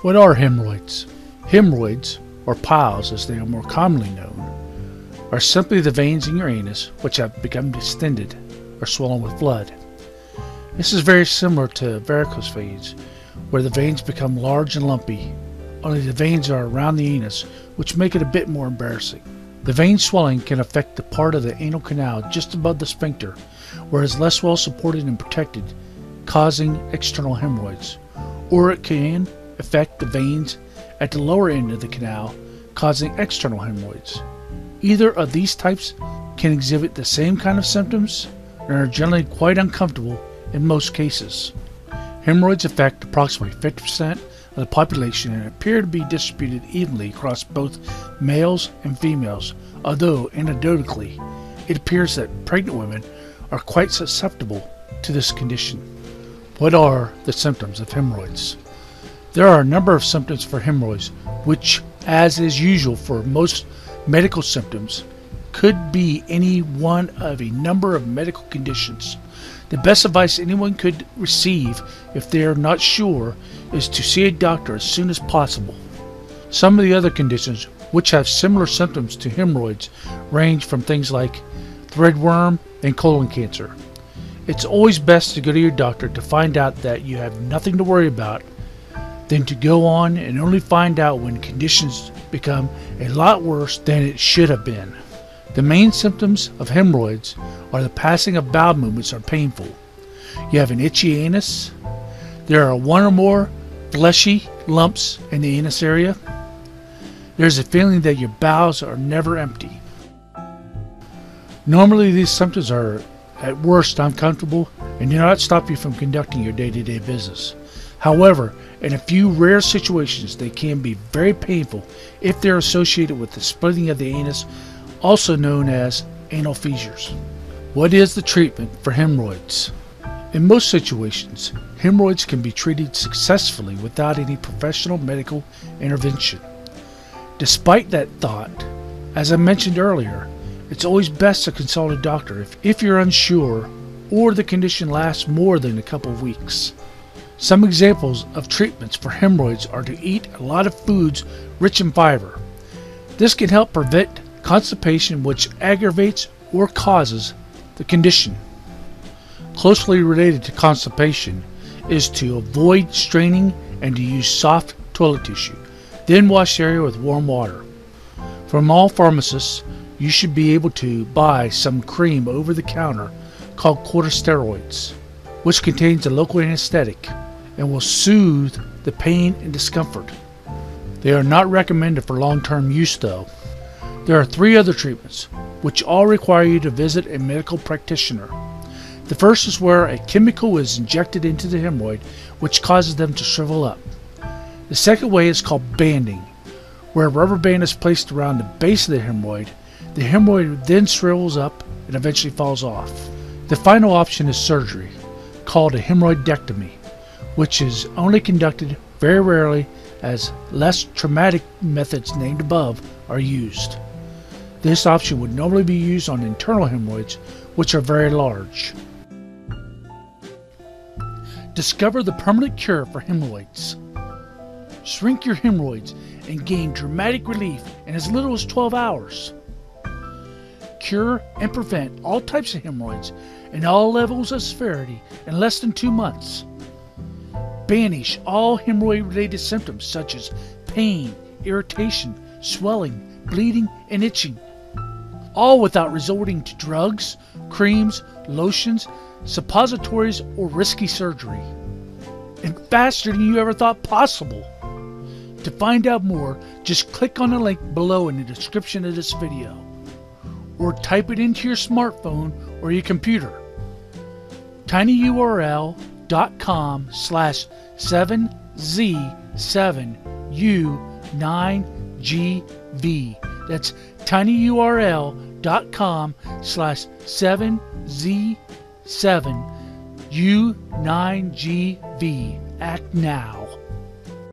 What are hemorrhoids? Hemorrhoids, or piles as they are more commonly known, are simply the veins in your anus which have become distended or swollen with blood. This is very similar to varicose veins, where the veins become large and lumpy, only the veins are around the anus, which make it a bit more embarrassing. The vein swelling can affect the part of the anal canal just above the sphincter, where it is less well supported and protected, causing external hemorrhoids, or it can affect the veins at the lower end of the canal, causing external hemorrhoids. Either of these types can exhibit the same kind of symptoms and are generally quite uncomfortable in most cases. Hemorrhoids affect approximately 50% of the population and appear to be distributed evenly across both males and females, although anecdotally it appears that pregnant women are quite susceptible to this condition. What are the symptoms of hemorrhoids? There are a number of symptoms for hemorrhoids, which, as is usual for most medical symptoms, could be any one of a number of medical conditions. The best advice anyone could receive if they are not sure is to see a doctor as soon as possible. Some of the other conditions which have similar symptoms to hemorrhoids range from things like threadworm and colon cancer. It's always best to go to your doctor to find out that you have nothing to worry about than to go on and only find out when conditions become a lot worse than it should have been. The main symptoms of hemorrhoids are the passing of bowel movements are painful. You have an itchy anus. There are one or more fleshy lumps in the anus area. There's a feeling that your bowels are never empty. Normally these symptoms are at worst uncomfortable and do not stop you from conducting your day-to-day business. However, in a few rare situations they can be very painful if they're associated with the splitting of the anus, also known as anal fissures. What is the treatment for hemorrhoids? In most situations, hemorrhoids can be treated successfully without any professional medical intervention. Despite that thought, as I mentioned earlier, it's always best to consult a doctor if you're unsure or the condition lasts more than a couple of weeks. Some examples of treatments for hemorrhoids are to eat a lot of foods rich in fiber. This can help prevent constipation, which aggravates or causes the condition. Closely related to constipation is to avoid straining and to use soft toilet tissue. Then wash the area with warm water. From all pharmacists, you should be able to buy some cream over the counter called corticosteroids, which contains a local anesthetic and will soothe the pain and discomfort. They are not recommended for long-term use though. There are 3 other treatments, which all require you to visit a medical practitioner. The first is where a chemical is injected into the hemorrhoid, which causes them to shrivel up. The second way is called banding, where a rubber band is placed around the base of the hemorrhoid then shrivels up and eventually falls off. The final option is surgery, called a hemorrhoidectomy, which is only conducted very rarely as less traumatic methods named above are used. This option would normally be used on internal hemorrhoids, which are very large. Discover the permanent cure for hemorrhoids. Shrink your hemorrhoids and gain dramatic relief in as little as 12 hours. Cure and prevent all types of hemorrhoids and all levels of severity in less than 2 months. Banish all hemorrhoid-related symptoms such as pain, irritation, swelling, bleeding, and itching, all without resorting to drugs, creams, lotions, suppositories, or risky surgery, and faster than you ever thought possible. To find out more, just click on the link below in the description of this video, or type it into your smartphone or your computer. tinyurl.com/7z7u9gv. That's tinyurl.com/7z7u9gv. Act now.